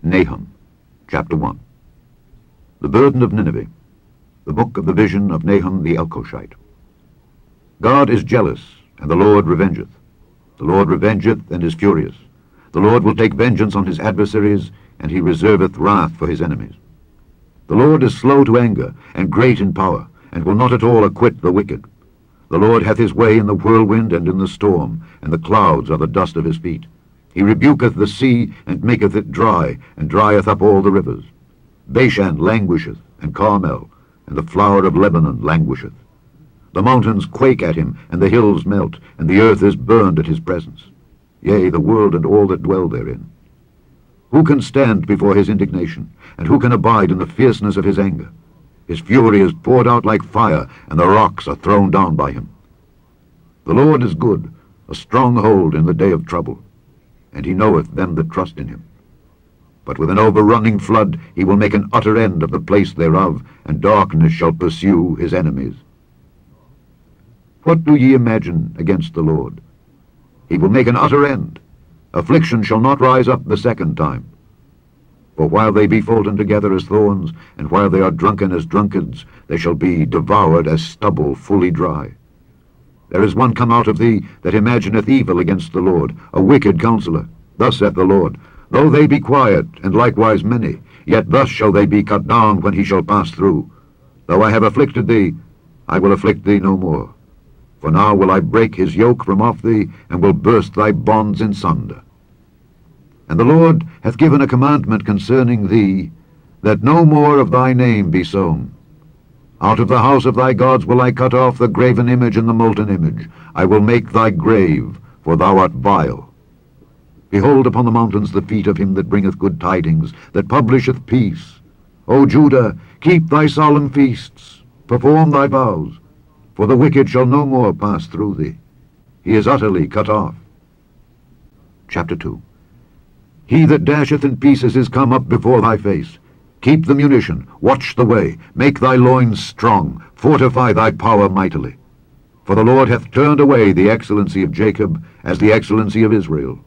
Nahum, chapter 1. The burden of Nineveh, the book of the vision of Nahum the Elkoshite. God is jealous, and the Lord revengeth. The Lord revengeth, and is furious. The Lord will take vengeance on his adversaries, and he reserveth wrath for his enemies. The Lord is slow to anger, and great in power, and will not at all acquit the wicked. The Lord hath his way in the whirlwind and in the storm, and the clouds are the dust of his feet. He rebuketh the sea, and maketh it dry, and drieth up all the rivers. Bashan languisheth, and Carmel, and the flower of Lebanon languisheth. The mountains quake at him, and the hills melt, and the earth is burned at his presence. Yea, the world and all that dwell therein. Who can stand before his indignation, and who can abide in the fierceness of his anger? His fury is poured out like fire, and the rocks are thrown down by him. The Lord is good, a stronghold in the day of trouble, and he knoweth them that trust in him. But with an overrunning flood he will make an utter end of the place thereof, and darkness shall pursue his enemies. What do ye imagine against the Lord? He will make an utter end. Affliction shall not rise up the second time. For while they be folden together as thorns, and while they are drunken as drunkards, they shall be devoured as stubble fully dry. There is one come out of thee that imagineth evil against the Lord, a wicked counselor. Thus saith the Lord, though they be quiet, and likewise many, yet thus shall they be cut down when he shall pass through. Though I have afflicted thee, I will afflict thee no more. For now will I break his yoke from off thee, and will burst thy bonds in sunder. And the Lord hath given a commandment concerning thee, that no more of thy name be sown. Out of the house of thy gods will I cut off the graven image and the molten image. I will make thy grave, for thou art vile. Behold upon the mountains the feet of him that bringeth good tidings, that publisheth peace. O Judah, keep thy solemn feasts, perform thy vows, for the wicked shall no more pass through thee. He is utterly cut off. Chapter 2. He that dasheth in pieces is come up before thy face. Keep the munition, watch the way, make thy loins strong, fortify thy power mightily. For the Lord hath turned away the excellency of Jacob as the excellency of Israel.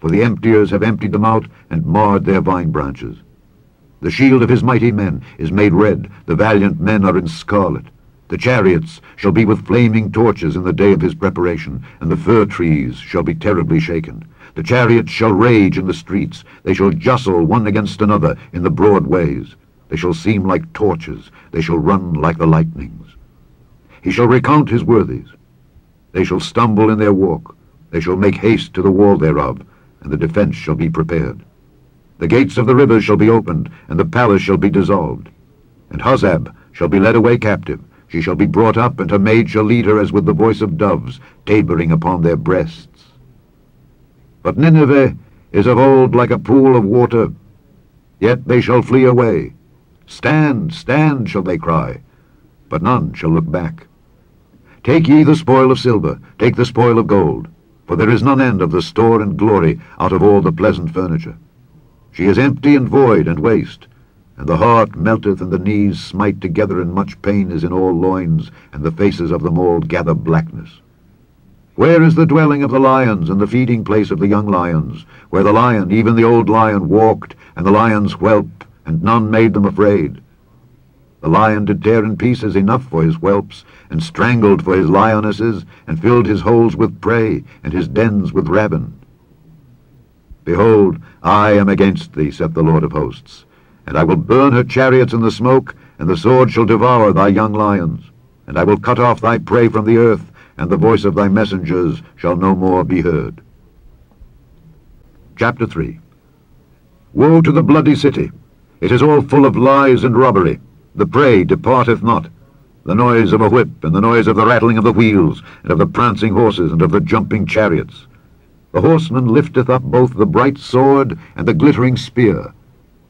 For the emptiers have emptied them out, and marred their vine branches. The shield of his mighty men is made red, the valiant men are in scarlet. The chariots shall be with flaming torches in the day of his preparation, and the fir trees shall be terribly shaken. The chariots shall rage in the streets, they shall justle one against another in the broad ways. They shall seem like torches, they shall run like the lightnings. He shall recount his worthies. They shall stumble in their walk, they shall make haste to the wall thereof, and the defense shall be prepared. The gates of the rivers shall be opened, and the palace shall be dissolved. And Huzzab shall be led away captive, she shall be brought up, and her maid shall lead her as with the voice of doves, tabering upon their breasts. But Nineveh is of old like a pool of water, yet they shall flee away. Stand, stand, shall they cry, but none shall look back. Take ye the spoil of silver, take the spoil of gold, for there is none end of the store and glory out of all the pleasant furniture. She is empty and void and waste, and the heart melteth, and the knees smite together, and much pain is in all loins, and the faces of them all gather blackness. Where is the dwelling of the lions, and the feeding place of the young lions, where the lion, even the old lion, walked, and the lions whelp, and none made them afraid? The lion did tear in pieces enough for his whelps, and strangled for his lionesses, and filled his holes with prey, and his dens with ravin. Behold, I am against thee, saith the Lord of hosts, and I will burn her chariots in the smoke, and the sword shall devour thy young lions. And I will cut off thy prey from the earth, and the voice of thy messengers shall no more be heard. Chapter 3. Woe to the bloody city! It is all full of lies and robbery. The prey departeth not. The noise of a whip, and the noise of the rattling of the wheels, and of the prancing horses, and of the jumping chariots. The horseman lifteth up both the bright sword and the glittering spear.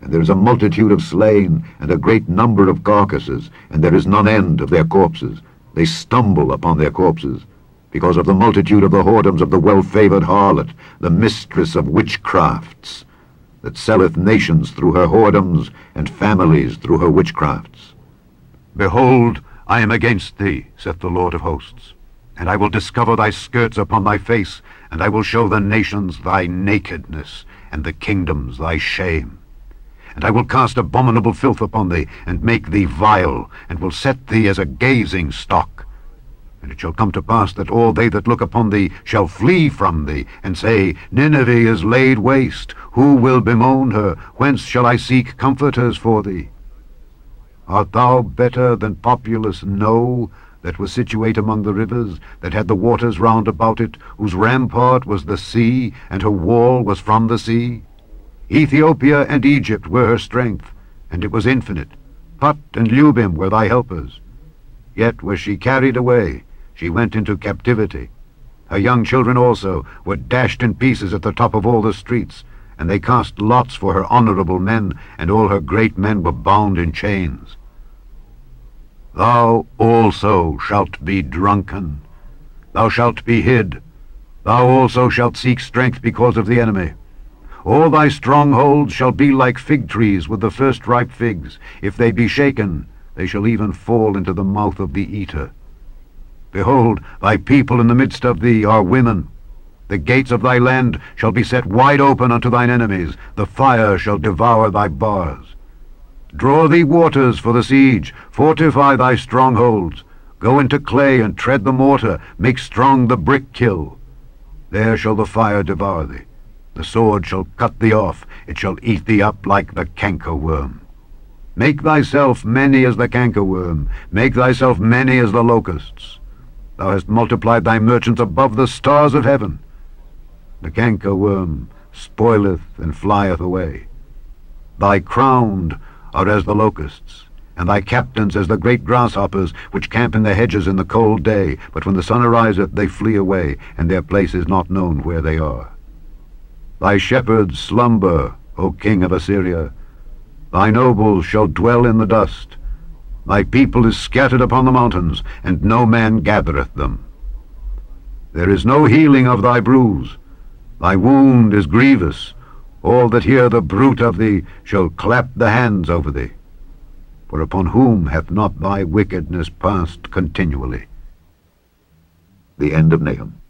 And there is a multitude of slain, and a great number of carcasses, and there is none end of their corpses. They stumble upon their corpses, because of the multitude of the whoredoms of the well-favoured harlot, the mistress of witchcrafts, that selleth nations through her whoredoms, and families through her witchcrafts. Behold, I am against thee, saith the Lord of hosts, and I will discover thy skirts upon thy face, and I will show the nations thy nakedness, and the kingdoms thy shame. and I will cast abominable filth upon thee, and make thee vile, and will set thee as a gazing stock. And it shall come to pass that all they that look upon thee shall flee from thee, and say, Nineveh is laid waste. Who will bemoan her? Whence shall I seek comforters for thee? Art thou better than populous No, that was situate among the rivers, that had the waters round about it, whose rampart was the sea, and her wall was from the sea? Ethiopia and Egypt were her strength, and it was infinite. Put and Lubim were thy helpers. Yet was she carried away, she went into captivity. Her young children also were dashed in pieces at the top of all the streets, and they cast lots for her honorable men, and all her great men were bound in chains. Thou also shalt be drunken, thou shalt be hid, thou also shalt seek strength because of the enemy. All thy strongholds shall be like fig trees with the first ripe figs. If they be shaken, they shall even fall into the mouth of the eater. Behold, thy people in the midst of thee are women. The gates of thy land shall be set wide open unto thine enemies. The fire shall devour thy bars. Draw thee waters for the siege. Fortify thy strongholds. Go into clay and tread the mortar. Make strong the brick kiln. There shall the fire devour thee. The sword shall cut thee off. It shall eat thee up like the cankerworm. Make thyself many as the cankerworm. Make thyself many as the locusts. Thou hast multiplied thy merchants above the stars of heaven. The cankerworm spoileth and flieth away. Thy crowned are as the locusts, and thy captains as the great grasshoppers, which camp in the hedges in the cold day, but when the sun ariseth they flee away, and their place is not known where they are. Thy shepherds slumber, O king of Assyria. Thy nobles shall dwell in the dust. Thy people is scattered upon the mountains, and no man gathereth them. There is no healing of thy bruise. Thy wound is grievous. All that hear the bruit of thee shall clap the hands over thee. For upon whom hath not thy wickedness passed continually? The End of Nahum.